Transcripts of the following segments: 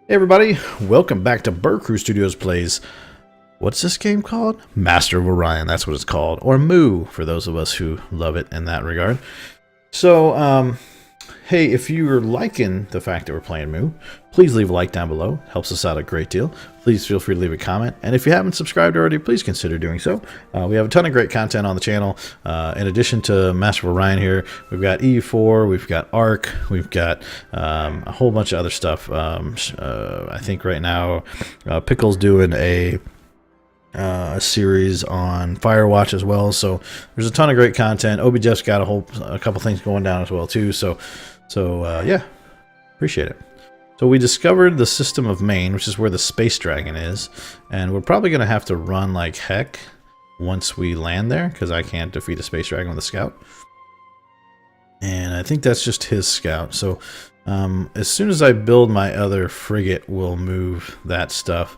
Hey everybody, welcome back to BerCrew Studios Plays. What's this game called? Master of Orion, that's what it's called. Or Moo, for those of us who love it in that regard. So, hey, if you're liking the fact that we're playing Moo, please leave a like down below. Helps us out a great deal. Please feel free to leave a comment. And if you haven't subscribed already, please consider doing so. We have a ton of great content on the channel. In addition to Master of Orion here, we've got EU4, we've got Ark, we've got a whole bunch of other stuff. I think right now Pickle's doing a series on Firewatch as well, so there's a ton of great content. Obi Jeff's got a couple things going down as well too, so yeah, appreciate it. So we discovered the system of Maine, which is where the space dragon is, and we're probably gonna have to run like heck once we land there, because I can't defeat a space dragon with a scout, and I think that's just his scout. So as soon as I build my other frigate, we'll move that stuff.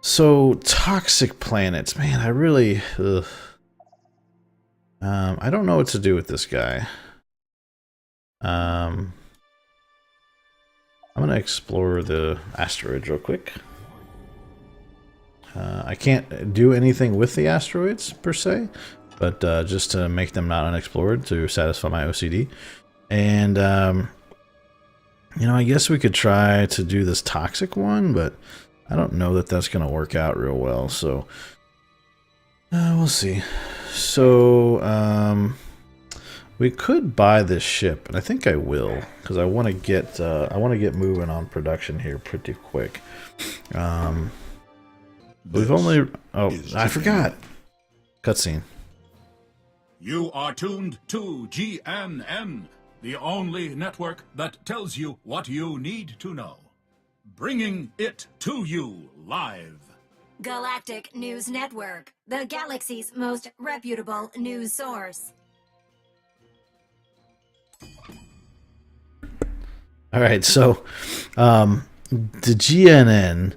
So, toxic planets. Man, I really... I don't know what to do with this guy. I'm going to explore the asteroids real quick. I can't do anything with the asteroids, per se, but just to make them not unexplored to satisfy my OCD. And, you know, I guess we could try to do this toxic one, but I don't know that that's going to work out real well, so we'll see. So we could buy this ship, and I think I will, because I want to get moving on production here pretty quick. We've only I forgot cutscene. You are tuned to GNN, the only network that tells you what you need to know. Bringing it to you live. Galactic News Network, the galaxy's most reputable news source. All right, so the GNN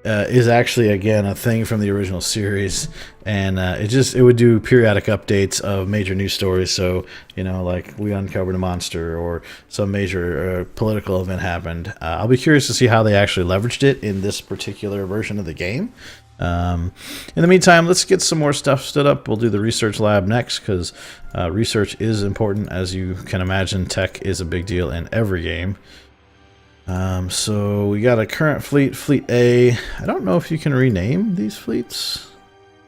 is actually, again, a thing from the original series, and it would do periodic updates of major news stories. So, you know, like we uncovered a monster or some major political event happened. I'll be curious to see how they actually leveraged it in this particular version of the game. In the meantime, let's get some more stuff stood up. We'll do the research lab next, because research is important. As you can imagine, tech is a big deal in every game. So we got a current fleet, Fleet A. I don't know if you can rename these fleets.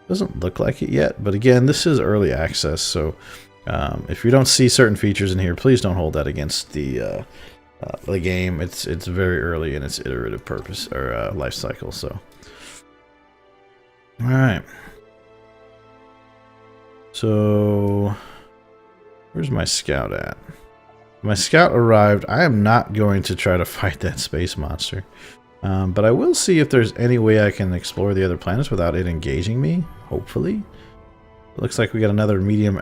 Doesn't look like it yet, but again, this is early access, so if you don't see certain features in here, please don't hold that against the game. It's very early in its iterative purpose or life cycle. So, all right. So, where's my scout at? My scout arrived. I am not going to try to fight that space monster. But I will see if there's any way I can explore the other planets without it engaging me, hopefully. It looks like we got another medium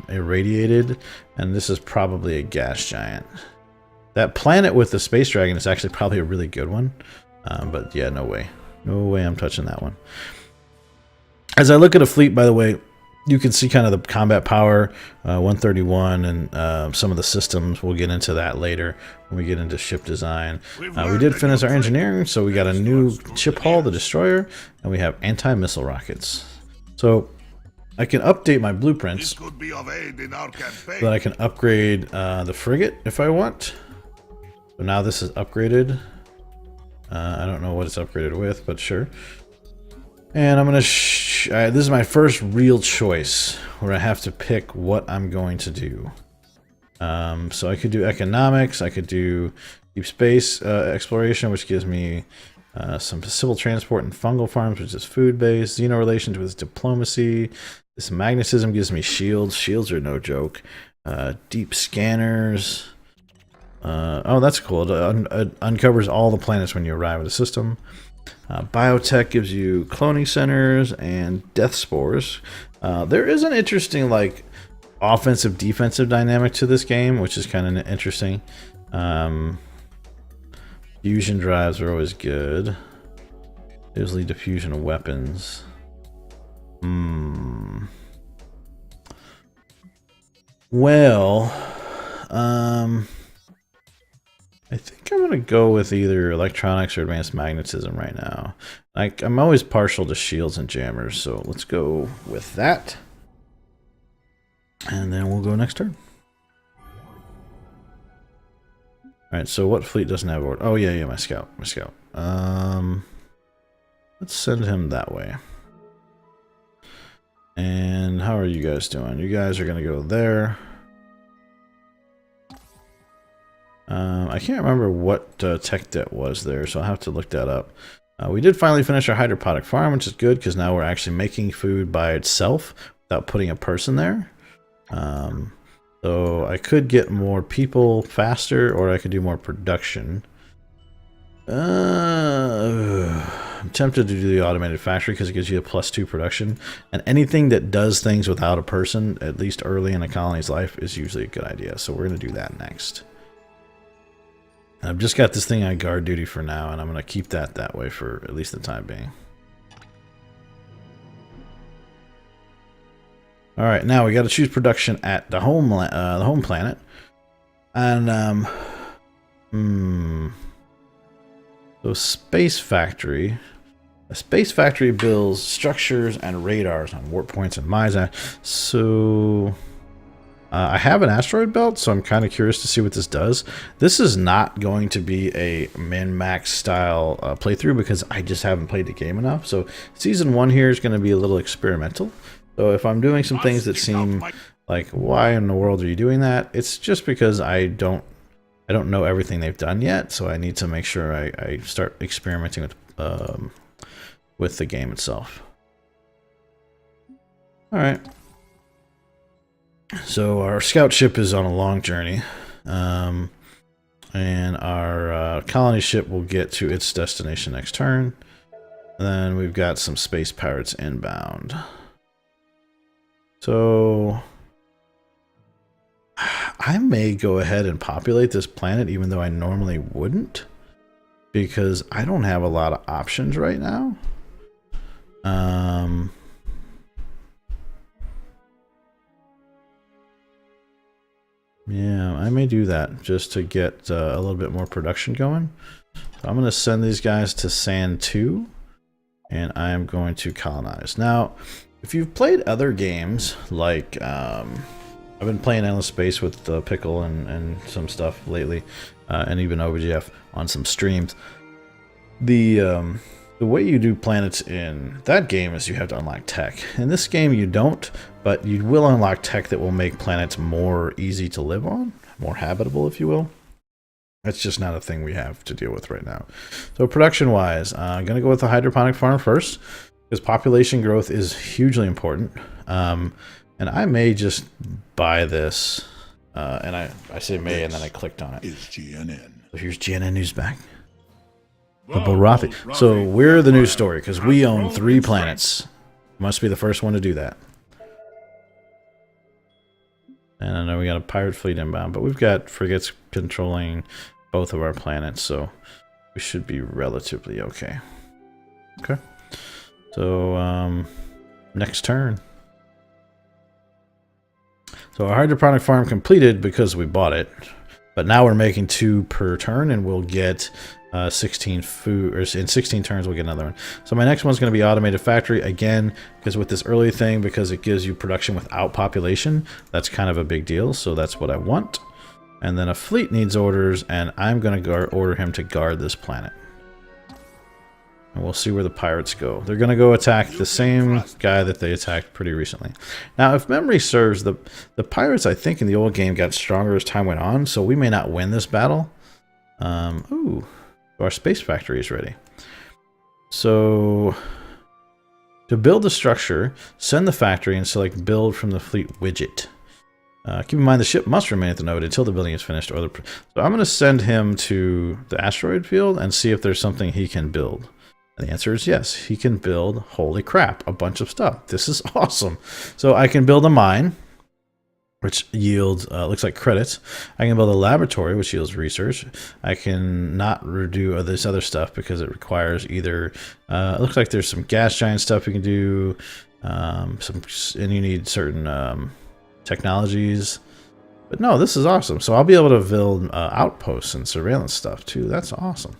irradiated, and this is probably a gas giant. That planet with the space dragon is actually probably a really good one. But yeah, no way. No way I'm touching that one. As I look at a fleet, by the way, you can see kind of the combat power, 131, and some of the systems. We'll get into that later when we get into ship design. We did finish our engineering, so we got a new ship hull, the destroyer, and we have anti-missile rockets. So I can update my blueprints so that I can upgrade the frigate if I want. So now this is upgraded. I don't know what it's upgraded with, but sure. And I'm going to... this is my first real choice where I have to pick what I'm going to do. So I could do economics. I could do deep space exploration, which gives me some civil transport and fungal farms, which is food-based. Xeno relations with diplomacy. This magnetism gives me shields. Shields are no joke. Deep scanners. Oh, that's cool. It uncovers all the planets when you arrive at a system. Biotech gives you cloning centers and death spores. There is an interesting, like, offensive defensive dynamic to this game, which is kind of interesting. Fusion drives are always good. Usually diffusion weapons. Well, I think I'm going to go with either electronics or advanced magnetism right now. I'm always partial to shields and jammers, so let's go with that. And then we'll go next turn. Alright, so what fleet doesn't have order? Oh, yeah, my scout. Let's send him that way. And how are you guys doing? You guys are going to go there. I can't remember what tech debt was there, so I'll have to look that up. We did finally finish our hydroponic farm, which is good because now we're actually making food by itself without putting a person there. So I could get more people faster, or I could do more production. I'm tempted to do the automated factory because it gives you a +2 production, and anything that does things without a person, at least early in a colony's life, is usually a good idea. So we're going to do that next. I've just got this thing on guard duty for now, and I'm going to keep that way for at least the time being. All right, now we got to choose production at the home planet, and so space factory. A space factory builds structures and radars on warp points and mines. So I have an asteroid belt, so I'm kind of curious to see what this does. This is not going to be a min-max style playthrough because I just haven't played the game enough. So season 1 here is going to be a little experimental. So if I'm doing some things that seem like, why in the world are you doing that? It's just because I don't know everything they've done yet. So I need to make sure I start experimenting with the game itself. All right. So our scout ship is on a long journey, and our colony ship will get to its destination next turn. And then we've got some space pirates inbound. So I may go ahead and populate this planet, even though I normally wouldn't, because I don't have a lot of options right now. Yeah, I may do that just to get a little bit more production going. So I'm going to send these guys to Sand 2, and I am going to colonize. Now, if you've played other games, like I've been playing Endless Space with Pickle and some stuff lately, and even OBGF on some streams. The way you do planets in that game is you have to unlock tech. In this game you don't, but you will unlock tech that will make planets more easy to live on, more habitable, if you will. That's just not a thing we have to deal with right now. So production-wise, I'm going to go with the hydroponic farm first, because population growth is hugely important. And I may just buy this, and I say may, and then I clicked on it. Is GNN. So here's GNN News back. The Bulrathi. So we're the news story because we own 3 planets. Must be the first one to do that. And I know we got a pirate fleet inbound, but we've got frigates controlling both of our planets, so we should be relatively okay. Okay. So next turn. So our hydroponic farm completed because we bought it, but now we're making 2 per turn, and we'll get 16 food, or in 16 turns we'll get another one. So my next one's going to be automated factory again, because with this early thing, because it gives you production without population, that's kind of a big deal. So that's what I want. And then a fleet needs orders, and I'm going to order him to guard this planet. And we'll see where the pirates go. They're going to go attack the same guy that they attacked pretty recently. Now, if memory serves, the pirates, I think, in the old game got stronger as time went on, so we may not win this battle. Ooh. Our space factory is ready. So to build the structure, send the factory and select build from the fleet widget. Keep in mind the ship must remain at the node until the building is finished. So I'm going to send him to the asteroid field and see if there's something he can build. And the answer is yes. He can build, holy crap, a bunch of stuff. This is awesome. So I can build a mine, which yields, looks like credits. I can build a laboratory, which yields research. I can not do this other stuff because it requires either, it looks like there's some gas giant stuff you can do, and you need certain technologies. But no, this is awesome. So I'll be able to build outposts and surveillance stuff too. That's awesome.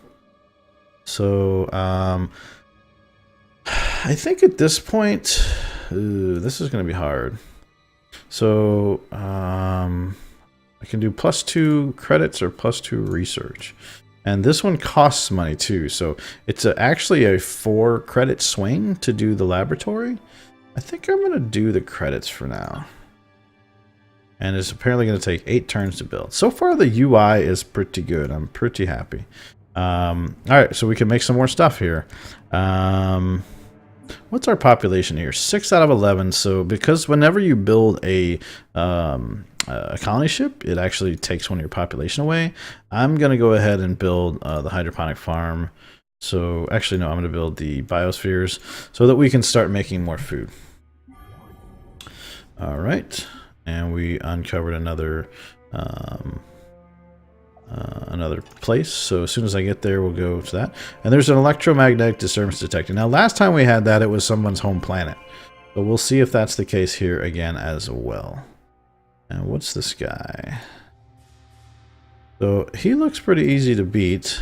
So I think at this point, this is going to be hard. So I can do +2 credits or +2 research. And this one costs money too. So it's actually a 4 credit swing to do the laboratory. I think I'm going to do the credits for now. And it's apparently going to take 8 turns to build. So far the UI is pretty good. I'm pretty happy. Alright, so we can make some more stuff here. What's our population here? 6 out of 11. So because whenever you build a colony ship, it actually takes one of your population away. I'm going to go ahead and build the hydroponic farm. So actually, no, I'm going to build the biospheres so that we can start making more food. All right. And we uncovered another place. So as soon as I get there, we'll go to that. And there's an electromagnetic disturbance detector. Now, last time we had that, it was someone's home planet. But we'll see if that's the case here again as well. And what's this guy? So he looks pretty easy to beat.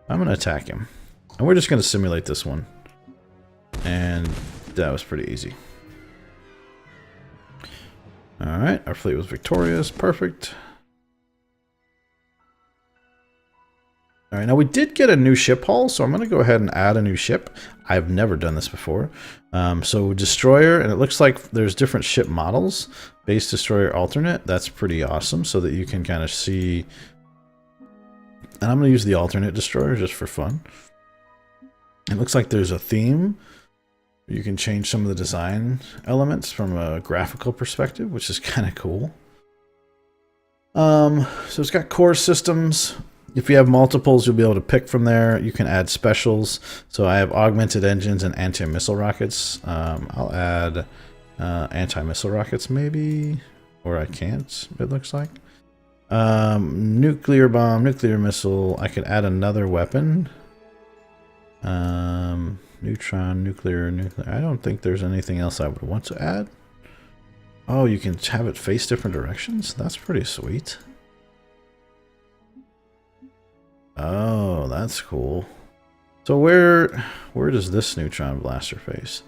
I'm going to attack him. And we're just going to simulate this one. And that was pretty easy. Alright, our fleet was victorious. Perfect. Alright, now we did get a new ship hull, so I'm going to go ahead and add a new ship. I've never done this before. So destroyer, and it looks like there's different ship models. Base destroyer alternate, that's pretty awesome, so that you can kind of see. And I'm going to use the alternate destroyer just for fun. It looks like there's a theme. You can change some of the design elements from a graphical perspective, which is kind of cool. So it's got core systems. If you have multiples, you'll be able to pick from there. You can add specials. So I have augmented engines and anti-missile rockets. I'll add anti-missile rockets maybe, or I can't, it looks like. Nuclear bomb, nuclear missile. I could add another weapon. Neutron, nuclear. I don't think there's anything else I would want to add. Oh, you can have it face different directions? That's pretty sweet. Oh, that's cool. So where does this neutron blaster face?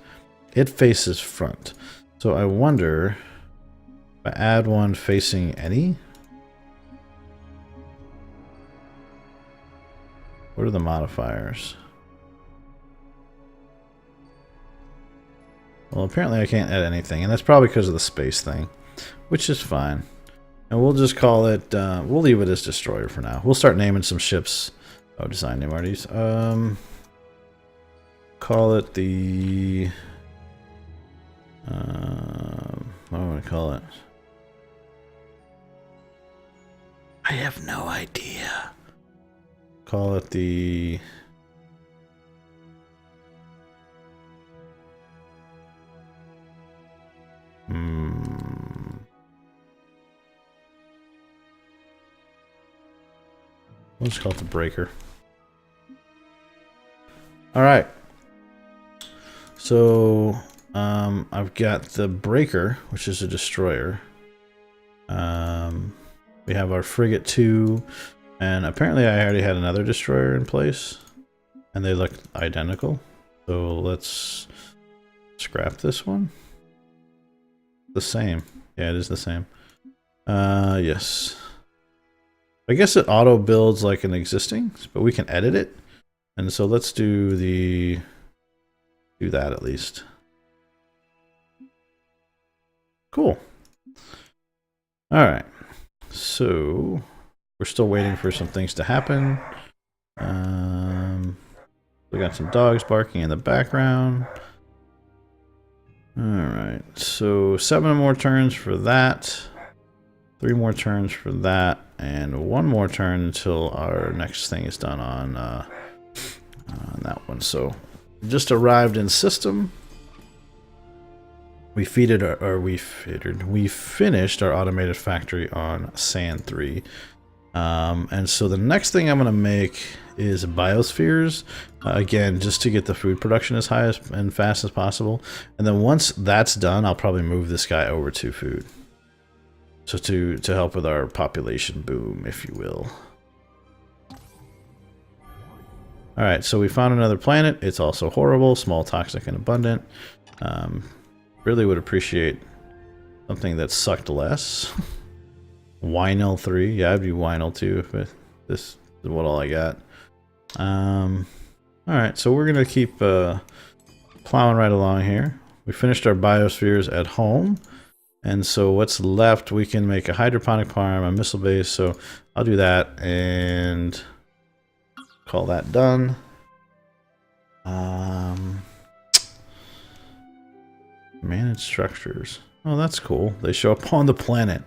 It faces front. So I wonder if I add one facing any. What are the modifiers? Well, apparently I can't add anything, and that's probably because of the space thing, which is fine. And we'll just call it, we'll leave it as destroyer for now. We'll start naming some ships. Oh, design name arties. Call it the, what do I want to call it? I have no idea. Call it the... We'll just call it the breaker. Alright. So, I've got the breaker, which is a destroyer. We have our frigate 2, and apparently I already had another destroyer in place, and they look identical. So let's scrap this one. The same. Yeah, it is the same. Yes. I guess it auto builds like an existing, but we can edit it. And so let's do that at least. Cool. All right. So we're still waiting for some things to happen. We got some dogs barking in the background. All right. So 7 more turns for that. 3 more turns for that, and 1 more turn until our next thing is done on that one. So, just arrived in system. We finished our automated factory on Sand 3. And so the next thing I'm going to make is biospheres, again, just to get the food production as high and fast as possible. And then once that's done, I'll probably move this guy over to food. So to help with our population boom, if you will. Alright, so we found another planet. It's also horrible, small, toxic, and abundant. Really would appreciate something that sucked less. Wynel 3. Yeah, I'd be Wynel 2 if this is what all I got. Alright, so we're going to keep plowing right along here. We finished our biospheres at home. And so what's left, we can make a hydroponic farm, a missile base. So I'll do that and call that done. Manage structures. Oh, that's cool. They show up on the planet.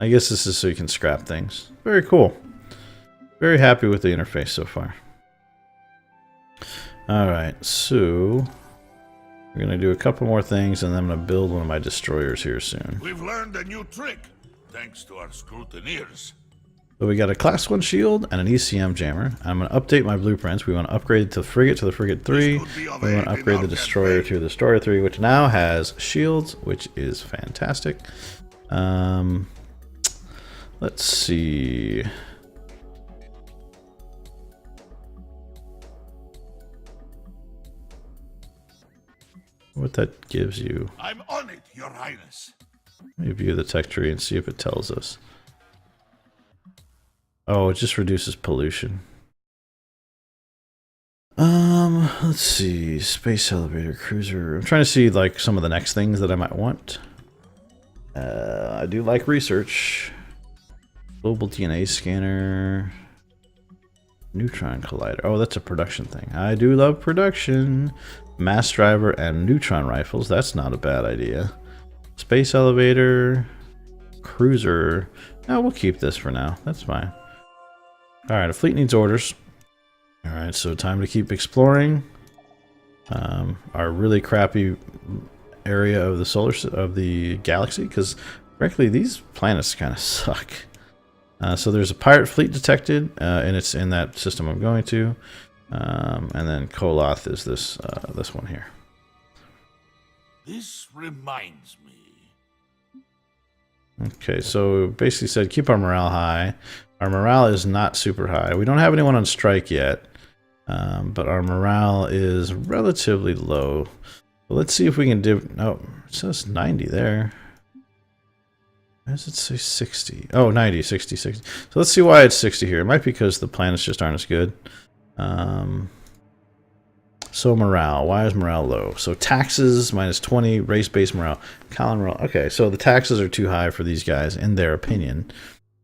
I guess this is so you can scrap things. Very cool. Very happy with the interface so far. Alright, so we're going to do a couple more things and then I'm going to build one of my destroyers here soon. We've learned a new trick, thanks to our scrutineers. So we got a class 1 shield and an ECM jammer. I'm going to update my blueprints. We want to upgrade the frigate to the frigate 3. We want to upgrade the destroyer to the destroyer 3, which now has shields, which is fantastic. Let's see. What that gives you. I'm on it, Your Highness. Let me view the tech tree and see if it tells us. Oh, it just reduces pollution. Let's see. Space elevator, cruiser. I'm trying to see like some of the next things that I might want. I do like research. Global DNA scanner. Neutron collider. Oh, that's a production thing. I do love production. Mass driver and neutron rifles. That's not a bad idea. Space elevator. Cruiser. No, we'll keep this for now. That's fine. Alright, a fleet needs orders. Alright, so time to keep exploring our really crappy area of the galaxy, because frankly these planets kind of suck. So there's a pirate fleet detected, and it's in that system I'm going to. And then Koloth is this one here. This reminds me. Okay, so basically said keep our morale high. Our morale is not super high. We don't have anyone on strike yet, but our morale is relatively low. But let's see if we can do. Oh, it says 90 there. Why does it say 60? Oh, 90, 60, 60. So let's see why it's 60 here. It might be because the planets just aren't as good. So morale. Why is morale low? So taxes minus 20, race-based morale, colony morale. Okay, so the taxes are too high for these guys, in their opinion.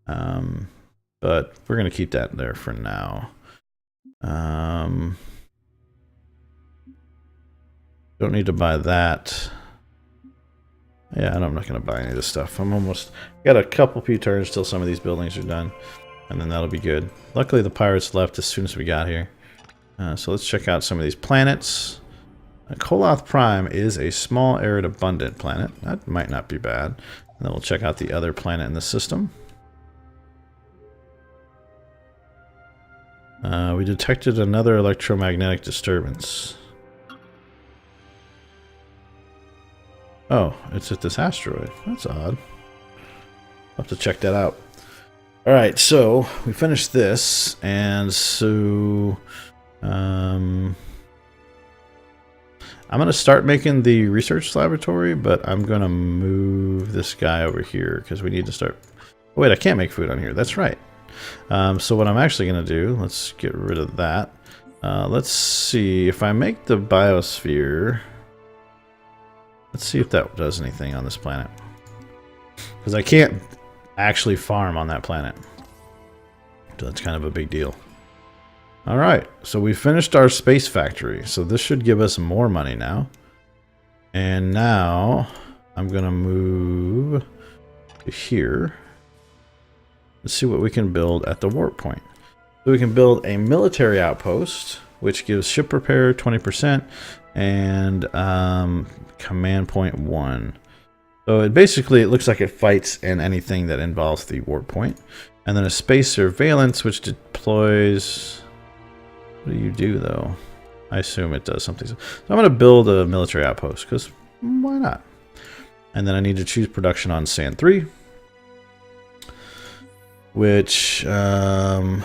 But we're going to keep that there for now. Don't need to buy that. Yeah, I'm not going to buy any of this stuff. I'm almost got a couple few turns till some of these buildings are done, and then that'll be good. Luckily, the pirates left as soon as we got here. So let's check out some of these planets. Koloth Prime is a small, arid, abundant planet. That might not be bad. And then we'll check out the other planet in the system. We detected another electromagnetic disturbance. Oh, it's at this asteroid. That's odd. I'll have to check that out. Alright, so we finished this, and so I'm going to start making the research laboratory, but I'm going to move this guy over here because we need to start. Oh, wait, I can't make food on here. That's right. So what I'm actually going to do, let's get rid of that. Let's see if I make the biosphere. Let's see if that does anything on this planet. Because I can't actually farm on that planet. So that's kind of a big deal. Alright, so we finished our space factory. So this should give us more money now. And now I'm going to move to here. Let's see what we can build at the warp point. So we can build a military outpost, which gives ship repair 20% and command point 1. So it basically, it looks like it fights in anything that involves the warp point. And then a space surveillance, which deploys. What do you do though? I assume it does something. So I'm going to build a military outpost because why not? And then I need to choose production on sand 3. Which, so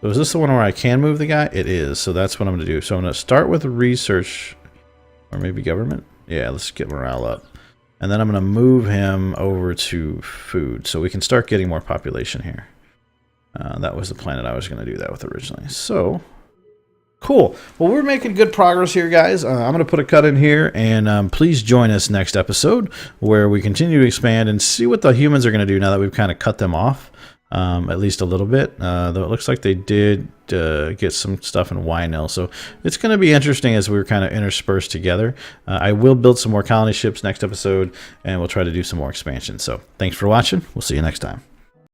is this the one where I can move the guy? It is, so that's what I'm going to do. So I'm going to start with research, or maybe government? Yeah, let's get morale up. And then I'm going to move him over to food, so we can start getting more population here. That was the planet I was going to do that with originally. So, cool. Well, we're making good progress here, guys. I'm going to put a cut in here, and please join us next episode where we continue to expand and see what the humans are going to do now that we've kind of cut them off, at least a little bit. Though it looks like they did get some stuff in Wynell, so it's going to be interesting as we're kind of interspersed together. I will build some more colony ships next episode, and we'll try to do some more expansion. So thanks for watching. We'll see you next time.